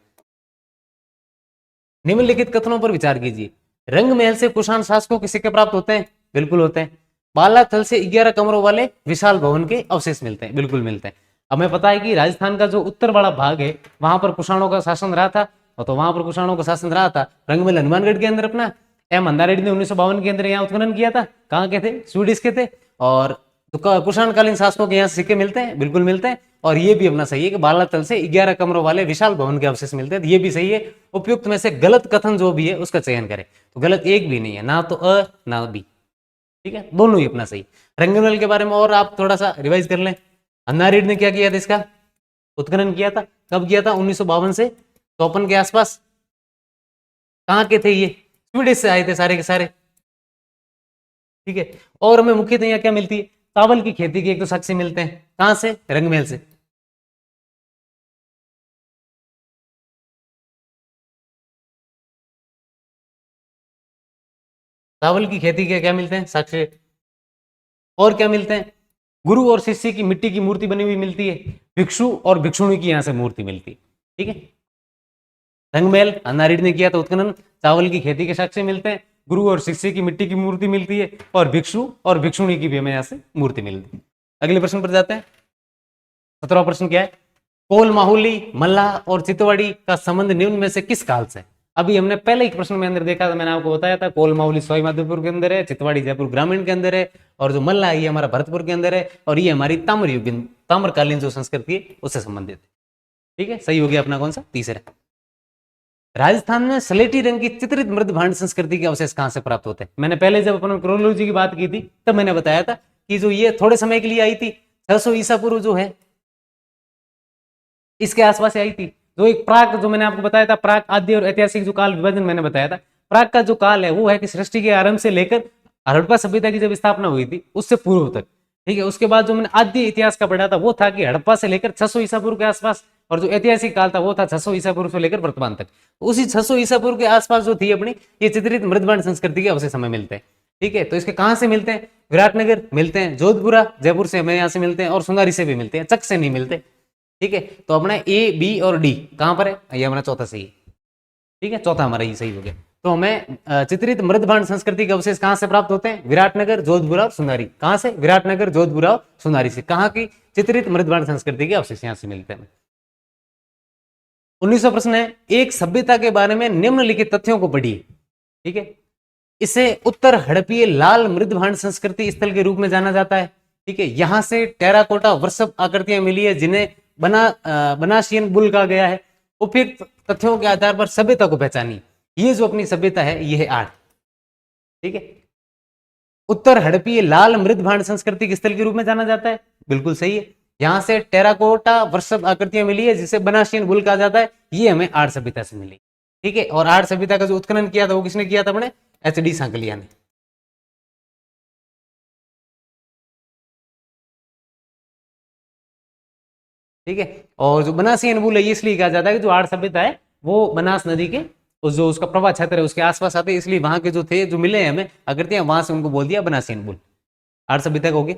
निम्नलिखित कथनों पर विचार कीजिए, रंग महल से कुषाण शासकों के सिक्के प्राप्त होते हैं, बिल्कुल होते हैं। बालाथल से 11 कमरों वाले विशाल भवन के अवशेष मिलते हैं, बिल्कुल मिलते हैं। हमें पता है कि राजस्थान का जो उत्तर वाला भाग है वहां पर कुषाणों का शासन रहा था, तो वहां पर कुषाणों का शासन रहा था। रंगमहल हनुमानगढ़ के अंदर अपना एम अंधा रेड्डी ने 1952 के अंदर यहाँ उत्खनन किया था, कहाँ के थे, स्वीडिश के थे। और तो कुषाणकालीन शासकों के यहाँ सिक्के मिलते हैं, बिल्कुल मिलते हैं। और ये भी अपना सही है कि बालातल से 11 कमरों वाले विशाल भवन के अवशेष मिलते हैं, ये भी सही है। उपयुक्त में से गलत कथन जो भी है उसका चयन करें, तो गलत एक भी नहीं है, ना तो अ ना बी, ठीक है, दोनों ही अपना सही। रंगमहल के बारे में और आप थोड़ा सा रिवाइज कर लें। अन्ना रेड्डी ने क्या किया था, इसका उत्खनन किया था, कब किया था, 1952 से 54 के आसपास। कहाँ के थे ये, स्वीडिश से आए थे सारे के सारे, ठीक है। और हमें मुख्यतः यहाँ क्या मिलती है, चावल की खेती के एक तो साक्ष्य मिलते हैं, कहां से, रंगमहल से। चावल की खेती के क्या मिलते हैं, साक्ष्य। और क्या मिलते हैं, गुरु और शिष्य की मिट्टी की मूर्ति बनी हुई मिलती है, भिक्षु और भिक्षुणी की यहां से मूर्ति मिलती है, ठीक है। रंगमहल अन्नारेड्डी ने किया था उत्खनन, चावल की खेती के साक्ष्य मिलते हैं, गुरु और शिष्य की मिट्टी की मूर्ति मिलती है, और भिक्षु और भिक्षुणी की भी हमें यहाँ से मूर्ति मिलती है। अगले प्रश्न पर जाते हैं। 17वां प्रश्न क्या है, कोल माहुली, मल्लाह और चितवाड़ी का संबंध निम्न में से किस काल से। अभी हमने पहले एक प्रश्न में अंदर देखा था, मैंने आपको बताया था कोल माहुली सवाई माधोपुर के अंदर है, चितवाड़ी जयपुर ग्रामीण के अंदर है, और जो मल्लाह ये हमारा भरतपुर के अंदर है, और ये हमारी ताम्रयुगीन ताम्रकालीन जो संस्कृति है उससे संबंधित है, ठीक है। सही हो गया अपना कौन सा, तीसरा। राजस्थान में स्लेटी रंग की चित्रित मृद भांड संस्कृति के अवशेष कहां से प्राप्त होते हैं। मैंने पहले जब अपन क्रोनोलॉजी की बात की थी तब मैंने बताया था कि जो ये थोड़े समय के लिए आई थी, 600 ईसा पूर्व जो है इसके आसपास आई थी। जो एक प्राक, जो मैंने आपको बताया था, प्राक आदि और ऐतिहासिक जो काल विभाजन मैंने बताया था, प्राक का जो काल है वो है कि सृष्टि के आरंभ से लेकर हड़प्पा सभ्यता की जब स्थापना हुई थी उससे पूर्व तक, ठीक है। उसके बाद जो मैंने आद्य इतिहास का पढ़ा था वो था कि हड़प्पा से लेकर 600 ईसा पूर्व के आसपास, और जो ऐतिहासिक काल था वो था 600 ईसा पूर्व से लेकर वर्तमान तक। उसी 600 ईसा पूर्व के आसपास जो थी अपनी ये चित्रित मृदबाण संस्कृति के अवशेष हमें मिलते हैं, ठीक है। तो इसके कहां से मिलते हैं, विराटनगर मिलते हैं, जोधपुरा जयपुर से हमें यहाँ से मिलते हैं, और सुंदारी से भी मिलते हैं, चक से नहीं मिलते, ठीक है। तो अपना ए बी और डी कहां पर है, ये हमारा चौथा सही है, ठीक है, चौथा हमारा ये सही हो गया। तो हमें चित्रित मृदभांड संस्कृति के अवशेष कहां से प्राप्त होते हैं, विराटनगर, जोधपुरा और सुंदारी। कहां से, विराटनगर, जोधपुरा और सुंदारी से। कहां की चित्रित मृदभांड संस्कृति के अवशेष यहां से मिलते हैं। 19वां प्रश्न है, एक सभ्यता के बारे में निम्नलिखित तथ्यों को पढ़िए, ठीक है। इसे उत्तर हड़प्पीय लाल मृदभांड संस्कृति स्थल के रूप में जाना जाता है, ठीक है, यहां से टेराकोटा वर्षभ आकृतियां मिली है जिन्हें बनासियन बुल कहा गया है। उपयुक्त तथ्यों के आधार पर सभ्यता को पहचानिए। ये जो अपनी सभ्यता है ये है आर्ट। ठीक है, उत्तर हड़प्पीय लाल मृद भांड संस्कृति के स्थल के रूप में जाना जाता है, बिल्कुल सही है। यहां से टेराकोटा वर्षभ आकृतियां मिली है जिसे बनासियन बुल कहा जाता है, ये हमें आर्ट सभ्यता से मिली। ठीक है, और आर्ट सभ्यता का जो उत्खनन किया था वो किसने किया था अपने, एच.डी. सांकलिया ने। ठीक है, और जो बनासियन बुल है ये इसलिए कहा जाता है कि जो आर्ट सभ्यता है वो बनास नदी के जो उसका प्रवाह क्षेत्र है उसके आसपास आते हैं, इसलिए वहां के जो थे जो मिले हैं हमें आकृतियां, वहां से उनको बोल दिया बनासियन बुल। आर्ट सभ्यता हो गई।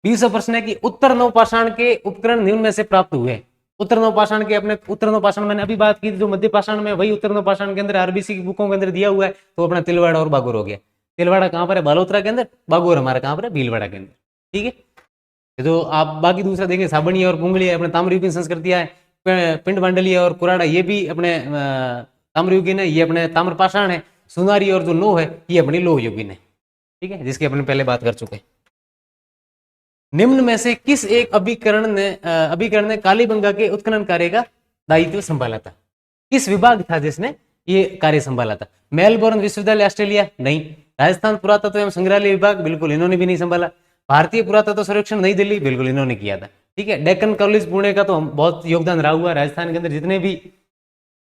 20 प्रश्न है कि उत्तर नवपाषाण के उपकरण निम्न में से प्राप्त हुए। उत्तर नवपाषाण के, अपने उत्तर नवपाषाण मैंने अभी बात की जो मध्य पाषाण में, वही उत्तर नवपाषाण के अंदर आरबीसी की बुकों के अंदर दिया हुआ है, तो अपना तिलवाड़ा और बागोर हो गया। तिलवाड़ा कहां पर है, बालोतरा के अंदर, बागोर हमारा कहां पर है, भीलवाड़ा के अंदर। ठीक है, जो आप बाकी दूसरा देखें साबणी और पुंगली अपने ताम्रयुगीन संस्कृतियां है, पिंड मंडली और कुराड़ा ये भी अपने ताम्रयुगीन है, ये अपने ताम्रपाषाण है। सुनारी और जो लोह है ये अपनी लोह युगीन है। ठीक है, जिसकी अपने पहले बात कर चुके हैं। निम्न में से किस एक अभिकरण ने कालीबंगा के उत्खनन कार्य का दायित्व संभाला था? किस विभाग था जिसने ये कार्य संभाला था? मेलबोर्न विश्वविद्यालय ऑस्ट्रेलिया, नहीं। राजस्थान पुरातत्व एवं संग्रहालय विभाग, बिल्कुल इन्होंने भी नहीं संभाला। भारतीय पुरातत्व सर्वेक्षण नई दिल्ली, बिल्कुल इन्होंने किया था। ठीक है, डेक्कन कॉलेज पुणे का तो बहुत योगदान रहा हुआ। राजस्थान के अंदर जितने भी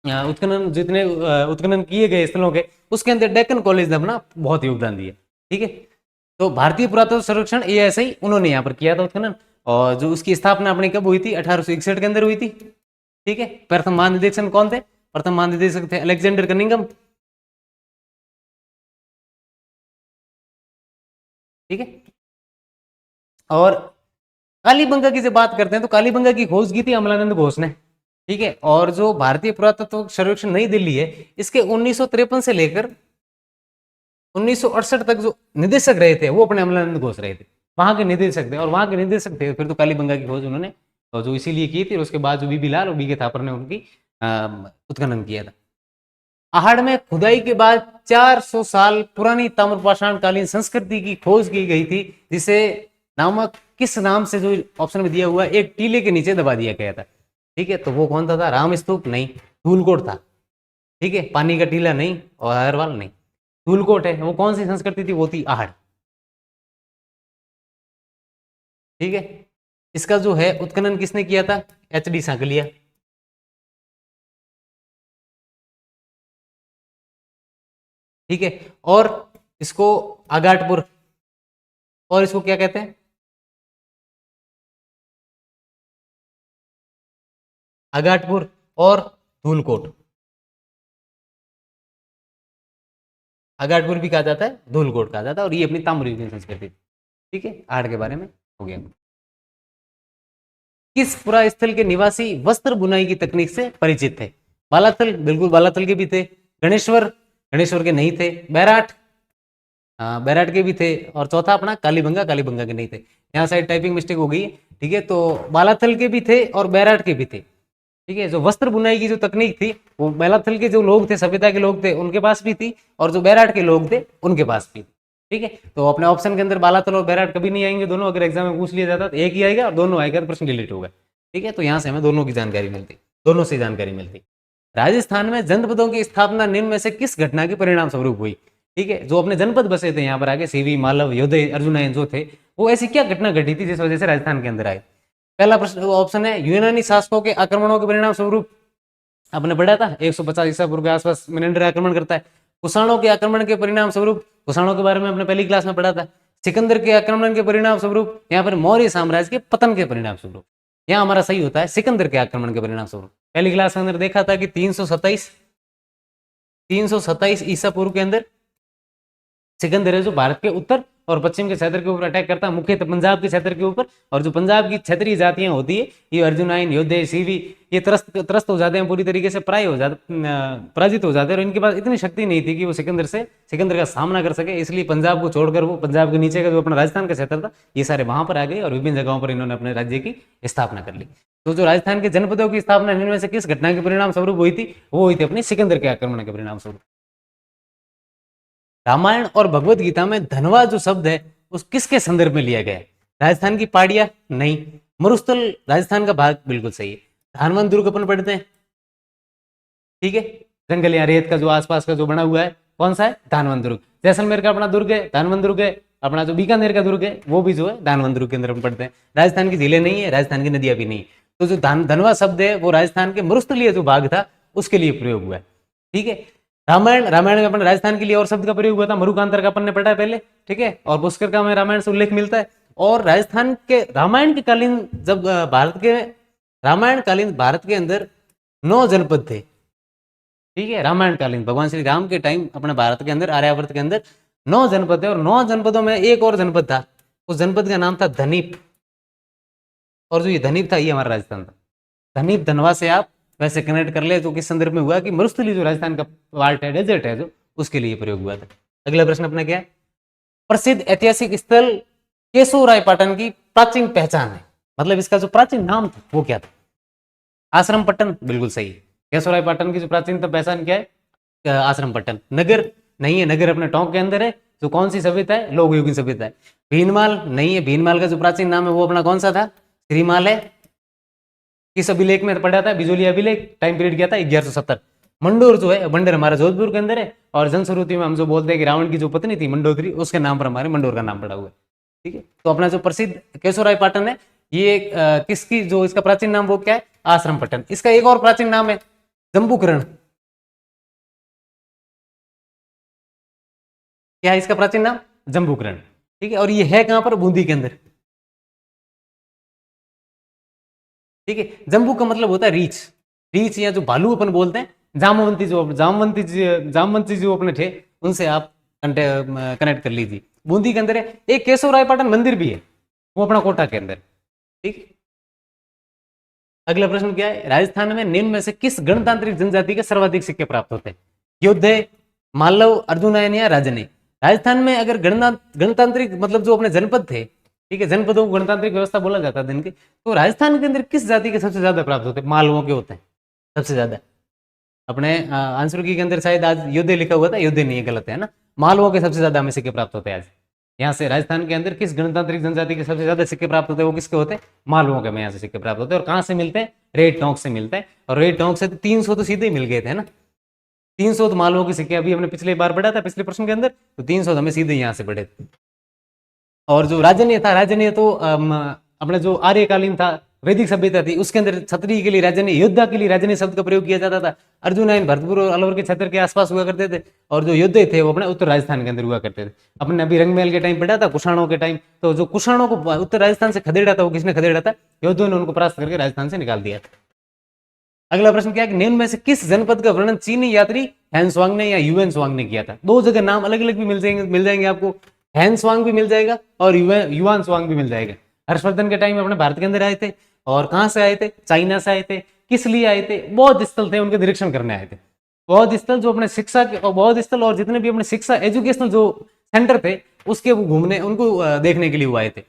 उत्खनन किए गए स्थलों के, उसके अंदर डेक्कन कॉलेज ने अपना बहुत योगदान दिया। ठीक है, तो भारतीय पुरातत्व सर्वेक्षण ASI उन्होंने यहाँ पर किया था उत्खनन, और जो उसकी स्थापना अपनी कब हुई थी, 1861 के अंदर हुई थी। ठीक है, प्रथम महानिदेशक कौन थे? प्रथम महानिदेशक थे अलेक्जेंडर कनिंगम। ठीक है, और कालीबंगा की जब बात करते हैं तो कालीबंगा की खोज की थी अमलानंद घोष ने। ठीक है, और जो भारतीय पुरातत्व सर्वेक्षण नई दिल्ली है, इसके 1953 से लेकर 1968 तक जो निदेशक रहे थे वो अपने अमलानंद घोष रहे थे, वहां के निदेशक थे। और वहां के निदेशक थे फिर तो कालीबंगा की खोज उन्होंने और जो इसीलिए की थी। और उसके बाद जो बीबी लाल और बीके थापर ने उनकी उत्खनन किया था। आहड़ में खुदाई के बाद 400 साल पुरानी ताम्रपाषाण कालीन संस्कृति की खोज की गई थी, जिसे नामक किस नाम से जो ऑप्शन में दिया हुआ है, एक टीले के नीचे दबा दिया गया था। ठीक है, तो वो कौन था? राम स्तूप नहीं, धूलकोट था। ठीक है, पानी का टीला नहीं और अहरवाल नहीं, धूलकोट है। वो कौन सी संस्कृति थी? वो थी आहड़। ठीक है, इसका जो है उत्खनन किसने किया था? एच.डी. सांकलिया। ठीक है, और इसको आगाटपुर, और इसको क्या कहते हैं? आगाटपुर और धूलकोट। आगाटपुर भी कहा जाता है, धूलकोट कहा जाता है, और ये अपनी ताम्रयुगीन संस्कृति। ठीक है, आहड़ के बारे में हो गया। किस पुरा स्थल के निवासी वस्त्र बुनाई की तकनीक से परिचित थे? बालाथल, बिल्कुल बालाथल के भी थे। गणेश्वर, गणेश्वर के नहीं थे। बैराट, बैराट के भी थे। और चौथा अपना कालीबंगा, कालीबंगा के नहीं थे। यहाँ साइड टाइपिंग मिस्टेक हो गई। ठीक है, तो बालाथल के भी थे और बैराट के भी थे। ठीक है, जो वस्त्र बुनाई की जो तकनीक थी वो बालाथल के जो लोग थे, सभ्यता के लोग थे, उनके पास भी थी, और जो बैराट के लोग थे उनके पास भी थी। ठीक है, तो अपने ऑप्शन के अंदर बालाथल और बैराट कभी नहीं आएंगे दोनों। अगर एग्जाम में पूछ लिया जाता तो एक ही आएगा और दोनों आएगा तो प्रश्न डिलीट होगा। ठीक है, तो यहाँ से हमें दोनों की जानकारी मिलती, दोनों से जानकारी मिलती। राजस्थान में जनपदों की स्थापना निम्न में से किस घटना के परिणाम स्वरूप हुई? ठीक है, जो अपने जनपद बसे थे यहाँ पर आगे, सीवी, मालव, योधे, अर्जुनयन जो थे, वो ऐसी क्या घटना घटी थी जिस वजह से राजस्थान के अंदर आए? पहला प्रश्न ऑप्शन है यूनानी शासकों के आक्रमणों के परिणाम स्वरूप। आपने पढ़ा था 150 ईसा पूर्व के आसपास मेनेंडर आक्रमण करता है। कुषाणों के आक्रमण के परिणाम स्वरूप, कुषाणों के बारे में अपने पहली क्लास में पढ़ा था। सिकंदर के आक्रमण के परिणाम स्वरूप, यहाँ पर मौर्य साम्राज्य के पतन के परिणाम स्वरूप। यहाँ हमारा सही होता है सिकंदर के आक्रमण के परिणाम स्वरूप। पहली क्लास के अंदर देखा था कि 327 ईसा पूर्व के अंदर सिकंदर है जो भारत के उत्तर और पश्चिम के क्षेत्र के ऊपर अटैक करता है, मुख्यतः पंजाब के क्षेत्र के ऊपर। और जो पंजाब की क्षेत्रीय जातियां होती है, ये अर्जुनाइन, योद्धे, सीवी, ये त्रस्त हो जाते हैं, पूरी तरीके से पराजित हो जाते हैं। और इनके पास इतनी शक्ति नहीं थी कि वो सिकंदर का सामना कर सके। इसलिए पंजाब को छोड़कर वो पंजाब के नीचे का जो अपना राजस्थान का क्षेत्र था, ये सारे वहां पर आ गए और विभिन्न जगहों पर इन्होंने अपने राज्य की स्थापना कर ली। तो जो राजस्थान के जनपदों की स्थापना इनमें से किस घटना के परिणाम स्वरूप हुई थी? वो हुई थी अपनी सिकंदर के आक्रमण के परिणाम स्वरूप। रामायण और भगवत गीता में धनवा जो शब्द है उस किसके संदर्भ में लिया गया है? राजस्थान की पहाड़ियां? नहीं। मरुस्थल राजस्थान का भाग? बिल्कुल सही है। धानवंत दुर्ग अपन पढ़ते हैं, ठीक है, जंगल या रेत का जो आसपास का जो बना हुआ है, कौन सा है? धानवंत दुर्ग। जैसलमेर का अपना दुर्ग है धानवंत दुर्ग है, अपना जो बीकानेर का दुर्ग है वो भी जो है धानवंत दुर्ग के अंदर हम पढ़ते हैं। राजस्थान की झीलें नहीं है, राजस्थान की नदियां भी नहीं। तो जो धनवा शब्द है वो राजस्थान के मरुस्थलीय जो भाग था उसके लिए प्रयोग हुआ है, ठीक है। रामायण में अपन राजस्थान के लिए और शब्द का प्रयोग हुआ था, मरुकांतर का अपन ने पढ़ा है पहले, ठीक है, और पुष्कर का हमें रामायण से उल्लेख मिलता है। और राजस्थान के रामायण के कालीन जब रामायण कालीन भारत के अंदर 9 जनपद थे, ठीक है, रामायण कालीन भगवान श्री राम के टाइम अपने भारत के अंदर आर्यावर्त के अंदर 9 जनपद थे, और 9 जनपदों में एक और जनपद था, उस जनपद का नाम था धनीप। और जो ये धनीप था ये हमारा राजस्थान था। धनीप धनवा से आप वैसे कनेक्ट कर ले, तो किस संदर्भ में हुआ कि मरुस्थली जो राजस्थान का पार्ट है, डेजर्ट है जो, उसके लिए प्रयोग हुआ था। अगला प्रश्न अपना क्या है? प्रसिद्ध ऐतिहासिक स्थल केशोरायपाटन की प्राचीन पहचान है, मतलब इसका जो प्राचीन नाम था वो क्या था? आश्रम पट्टन? बिल्कुल सही है। केशोरायपाटन की जो प्राचीनतम पहचान क्या है? आश्रम पट्टन। नगर? नहीं है, नगर अपने टोंक के अंदर है, जो कौन सी सभ्यता है? लौह युगीन सभ्यता है। भीनमाल? नहीं है, भीनमाल का जो प्राचीन नाम है वो अपना कौन सा था? श्रीमाल है। किस अभिलेख में पढ़ा था? बिजोली अभिलेख। टाइम पीरियड क्या था? 1170। मंडोर जो है, मंडोर हमारा जोधपुर के अंदर है, और जनश्रुति में हम जो बोलते हैं कि रावण की जो पत्नी थी मंडोदरी, उसके नाम पर हमारे मंडोर का नाम पड़ा हुआ है, ठीक है। तो अपना जो प्रसिद्ध केशोरायपाटन है, ये किसकी जो इसका प्राचीन नाम वो क्या है? आश्रम पट्टन। इसका एक और प्राचीन नाम है जम्बूकरण। क्या है इसका प्राचीन नाम? जम्बूकरण, ठीक है। और ये है कहां पर? बूंदी के अंदर, ठीक है। जम्बू का मतलब होता है रीछ। रीछ या जो भालू अपन बोलते हैं, जामवंती जो अपने थे, उनसे आप कनेक्ट कर लीजिए। बूंदी के अंदर है। एक केशवरायपाटन मंदिर भी है, वो अपना कोटा के अंदर, ठीक। अगला प्रश्न क्या है? राजस्थान में निम्न में से किस गणतांत्रिक जनजाति के सर्वाधिक सिक्के प्राप्त होते हैं? योद्धे, मालव, अर्जुनयन या राजने? राजस्थान में अगर गणतांत्रिक मतलब जो अपने जनपद थे, ठीक है, जनपदों को गणतांत्रिक व्यवस्था बोला जाता है दिन के, तो राजस्थान के अंदर किस जाति के सबसे ज्यादा प्राप्त होते हैं? मालवों के होते हैं सबसे ज्यादा। अपने आंसर की के अंदर शायद आज योद्धे लिखा हुआ था, योद्धे नहीं है, गलत है ना। मालवों के सबसे ज्यादा हमें सिक्के प्राप्त होते हैं आज। यहाँ से राजस्थान के अंदर किस गणतांत्रिक जनजाति के सबसे ज्यादा सिक्के प्राप्त होते हैं? वो किसके होते हैं? मालवों के में यहाँ से सिक्के प्राप्त होते हैं। और कहाँ से मिलते हैं? रेड टोंक से मिलते हैं। और रेड टोंक से 300 तो सीधे ही मिल गए थे ना, 300 तो मालवों के सिक्के अभी हमने पिछले बार पढ़ा था, पिछले प्रश्न के अंदर, तो 300 हमें सीधे यहाँ से पढ़े थे। और जो राजन्य था, राजन्य तो अपने जो आर्यकालीन था, वैदिक सभ्यता थी, उसके अंदर क्षत्रिय के लिए राजन्य, योद्धा के लिए राजन्य शब्द का प्रयोग किया जाता था। अर्जुनयन भरतपुर और अलवर के क्षेत्र के आसपास हुआ करते थे, और जो योद्धे थे वो अपने उत्तर राजस्थान के अंदर हुआ करते थे। अपने अभी रंगमहल के टाइम पढ़ा था, कुषाणों के टाइम, तो जो कुषाणों को उत्तर राजस्थान से खदेड़ा था, वो किसने खदेड़ा था? योद्धों ने उनको परास्त करके राजस्थान से निकाल दिया था। अगला प्रश्न क्या है? निम्न में से किस जनपद का वर्णन चीनी यात्री हैंसवांग ने या यूएन स्वांग ने किया था? दो जगह नाम अलग अलग भी मिल जाएंगे आपको, हैंसवांग भी मिल जाएगा और युआन स्वांग भी मिल जाएगा। हर्षवर्धन के टाइम में अपने भारत के अंदर आए थे, और कहां से आए थे? चाइना से आए थे। किस लिए आए थे? बौद्ध स्थल थे, उनके निरीक्षण करने आए थे। बौद्ध स्थल जो अपने शिक्षा के, और बौद्ध स्थल और जितने भी अपने शिक्षा एजुकेशनल जो सेंटर थे उसके वो घूमने, उनको देखने के लिए वो आए थे।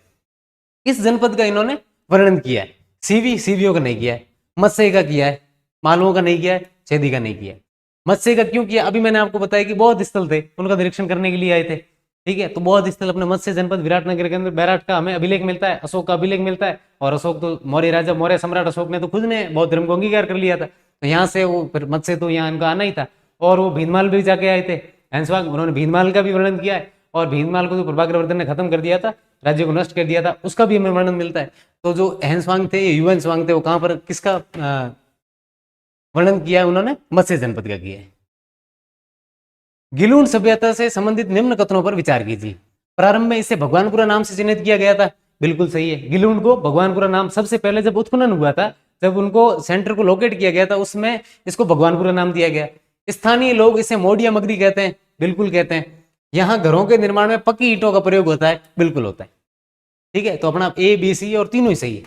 इस जनपद का इन्होंने वर्णन किया है। सीवियों का नहीं किया है, मत्स्य का किया है, मालवों का नहीं किया है, छेदी का नहीं किया है। मत्स्य का क्यों किया? अभी मैंने आपको बताया कि बौद्ध स्थल थे, उनका निरीक्षण करने के लिए आए थे, ठीक है। तो बौद्ध स्थल अपने मत्स्य जनपद विराटनगर के अंदर बैराट का हमें अभिलेख मिलता है, अशोक का अभिलेख मिलता है, और अशोक तो मौर्य राजा, मौर्य सम्राट अशोक ने तो खुद ने बौद्ध धर्म को अंगीकार कर लिया था, तो यहाँ से वो फिर मत्स्य तो यहाँ इनका आना ही था। और वो भीनमाल भी जाके आए थे, हैंसवांग, उन्होंने भीनमाल का भी वर्णन किया है, और भीनमाल को जो प्रभाकर वर्धन ने खत्म कर दिया था, राज्य को नष्ट कर दिया था, उसका भी हमें वर्णन मिलता है। तो जो हैंसवांग थे, यूएन स्वांग थे, वो कहां पर किसका वर्णन किया है? उन्होंने मत्स्य जनपद का किया है। गिलून सभ्यता से संबंधित निम्न कथनों पर विचार कीजिए। प्रारंभ में इसे भगवानपुरा नाम से चिन्हित किया गया था, बिल्कुल सही है। गिलून को भगवानपुरा नाम सबसे पहले जब उत्खनन हुआ था, जब उनको सेंटर को लोकेट किया गया था, उसमें इसको भगवानपुरा नाम दिया गया। स्थानीय लोग इसे मोडिया मगरी कहते हैं, बिल्कुल कहते हैं। यहाँ घरों के निर्माण में पक्की ईंटों का प्रयोग होता है, बिल्कुल होता है, ठीक है। तो अपना ए बी सी और तीनों ही सही है।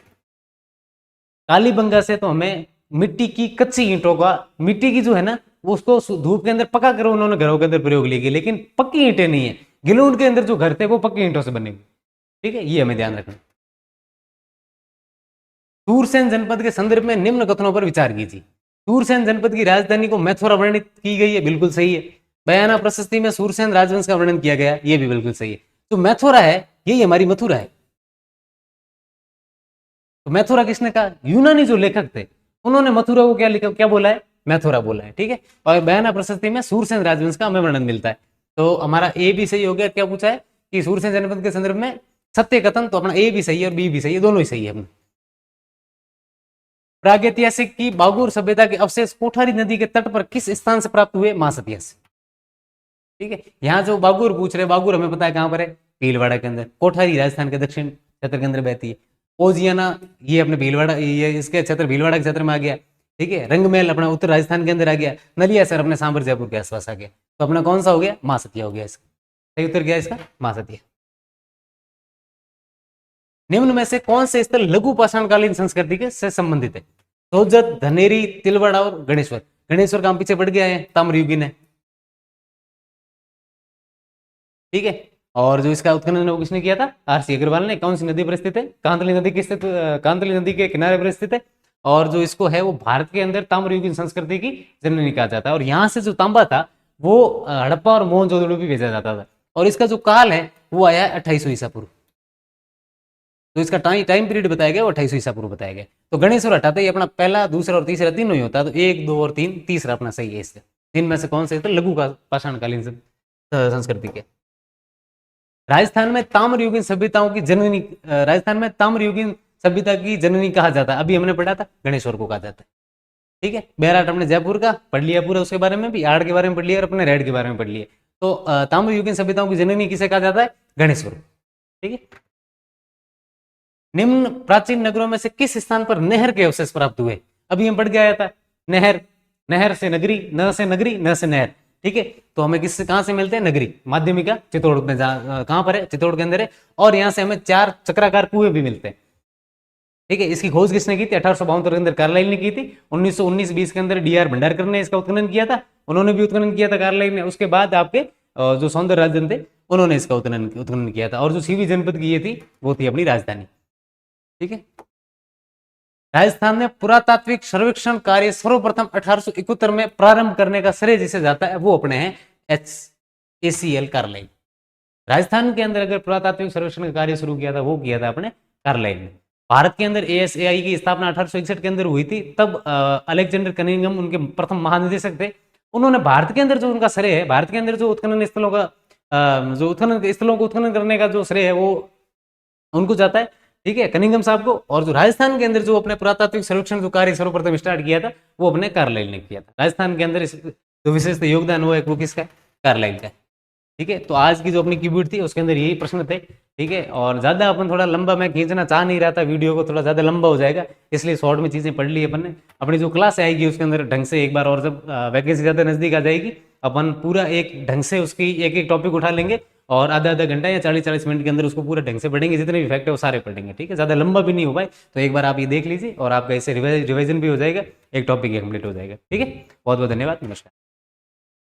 कालीबंगा से तो हमें मिट्टी की कच्ची ईंटों का, मिट्टी की जो है ना, वो उसको धूप के अंदर पका कर उन्होंने घरों के अंदर प्रयोग लिए, लेकिन पक्की ईंटें नहीं है। गिलून के अंदर जो घर थे वो पक्की ईंटों से बने हुए, ठीक है, ये हमें ध्यान रखना। सूरसेन जनपद के संदर्भ में निम्न कथनों पर विचार कीजिए। सूरसेन जनपद की राजधानी को मैथुरा वर्णित की गई है, बिल्कुल सही है। बयाना प्रशस्ति में सूरसेन राजवंश का वर्णन किया गया, ये भी बिल्कुल सही है। तो मैथुरा है, यही हमारी मथुरा है। तो मथुरा किसने कहा? यूनानी जो लेखक थे उन्होंने मथुरा को क्या लिखा, क्या बोला है? मथुरा बोला है। ठीक है, और बयाना प्रशस्ति में सूरसेन राजवंश का हमें वर्णन मिलता है। तो हमारा ए भी सही हो गया। क्या पूछा है कि सूरसेन जनपद के संदर्भ में सत्य कथन, तो अपना ए भी सही है और बी भी सही है, दोनों ही सही है अपने। प्रागैतिहासिक की बागुर सभ्यता के अवशेष कोठारी नदी के तट पर किस स्थान से प्राप्त हुए? महासतिया से। ठीक है, यहाँ जो बागुर पूछ रहे, बागुर हमें पता है कहां पर है? भीलवाड़ा के अंदर। कोठारी राजस्थान के दक्षिण क्षेत्र के अंदर बहती है। ओजियाना ये अपने भीलवाड़ा, ये इसके क्षेत्र भीलवाड़ा के क्षेत्र में आ गया। ठीक है, रंगमहल अपना उत्तर राजस्थान के अंदर आ गया। नलियासर अपने सांबर जयपुर के आसपास आ गया। तो अपना कौन सा हो गया? महासतिया हो गया। इसका सही उत्तर क्या है इसका? महासतिया। निम्न में से कौन से स्थल लघु पाषाणकालीन संस्कृति के से संबंधित है? सोजत, धनेरी, तिलवाड़ा और गणेश्वर। गणेश्वर का हम पीछे बढ़ गया है, ताम्रयुगी ने। ठीक है, और जो इसका उत्खनन है वो किसने किया था? आरसी अग्रवाल ने। कौन सी नदी पर स्थित है? कांतली नदी के स्थित, कांतली नदी के किनारे पर स्थित है। और जो इसको है वो भारत के अंदर ताम्रयुगीन संस्कृति की जननी कहा जाता है। और यहाँ से जो तांबा था वो हड़प्पा और मोहनजोदड़ो भी भेजा जाता था। और इसका जो काल है वो आया 2800 ईसा पूर्व। तो इसका टाइम पीरियड बताया गया वो 2800 ईसा पूर्व बताया गया। तो गणेश्वर हटाते ही अपना पहला, दूसरा और तीसरा तीनों ही होता है। तो 1, 2 और 3, तीसरा अपना सही है। इससे इनमें से कौन से? तो लघु का पाषाणकालीन संस्कृति के। राजस्थान में ताम्रयुगीन सभ्यताओं की जननी, राजस्थान में ताम्रयुगीन सभ्यता की जननी कहा जाता है। अभी हमने पढ़ा था, गणेश्वर को कहा जाता है। ठीक है, बैराट हमने जयपुर का पढ़ लिया पूरा, उसके बारे में भी, आड़ के बारे में पढ़ लिया और अपने रेड के बारे में पढ़ लिया। तो ताम्रयुगीन सभ्यताओं की जननी किसे कहा जाता है? गणेश्वर। ठीक है, निम्न प्राचीन नगरों में से किस स्थान पर नहर के अवशेष प्राप्त हुए? अभी हम पढ़ के आया था, नहर, नहर से नगरी, न से नगरी, न से नहर। ठीक है, तो हमें किससे, कहां से मिलते हैं? नगरी। माध्यमिका चित्तौड़ में, कहां पर है? चित्तौड़ के अंदर है। और यहां से हमें 4 चक्राकार कुएं भी मिलते हैं। ठीक है, इसकी खोज किसने की थी? 1872 के अंदर कार्लाइल ने की थी। 1919-20 के अंदर डीआर भंडारकर ने इसका उत्खनन किया था। उन्होंने भी उत्खनन किया था कार्लाइल ने। उसके बाद आपके जो सौंदरराजन थे उन्होंने इसका उत्खनन किया था। और जो सीवी जनपद की ये थी वो थी अपनी राजधानी। ठीक है, राजस्थान में पुरातात्विक सर्वेक्षण कार्य सर्वप्रथम 1871 में प्रारंभ करने का श्रेय जिसे जाता है वो अपने हैं ACL कार्लाइल। राजस्थान के अंदर अगर पुरातात्विक सर्वेक्षण का कार्य शुरू किया था वो किया था अपने कार्लाइल ने। भारत के अंदर ASAI की स्थापना 1861 के अंदर हुई थी। तब अलेक्जेंडर कनिंघम उनके प्रथम महानिदेशक थे। उन्होंने भारत के अंदर जो उनका श्रेय है, भारत के अंदर जो उत्खनन स्थलों का को उत्खनन करने का जो श्रेय है वो उनको जाता है। ठीक है, कनिंघम साहब को। और जो राजस्थान के अंदर जो अपने पुरातात्विक सर्वेक्षण जो कार्य सर्वप्रथम स्टार्ट किया था वो अपने कार्लाइल ने किया था। राजस्थान के अंदर जो विशेष योगदान हुआ है वो किसका? कार्लाइल का। ठीक है, तो आज की जो अपनी कीबोर्ड थी उसके अंदर यही प्रश्न थे। ठीक है, और ज्यादा अपन थोड़ा लंबा मैं खींचना चाह नहीं रहा था, वीडियो को थोड़ा ज्यादा लंबा हो जाएगा, इसलिए शॉर्ट में चीजें पढ़ ली अपन ने। अपनी जो क्लास आएगी उसके अंदर ढंग से एक बार, और जब वैकेंसी ज्यादा नजदीक आ जाएगी अपन पूरा एक ढंग से उसकी एक एक टॉपिक उठा लेंगे और आधा आधा घंटा या 40-40 मिनट के अंदर उसको पूरा ढंग से पढ़ेंगे। जितने भी फैक्ट है वो सारे पढ़ेंगे। ठीक है, ज्यादा लंबा भी नहीं हो पाए तो एक बार आप ये देख लीजिए और आपका इससे रिवाइजन भी हो जाएगा, एक टॉपिक ये कंप्लीट हो जाएगा। ठीक है, बहुत बहुत धन्यवाद, नमस्कार।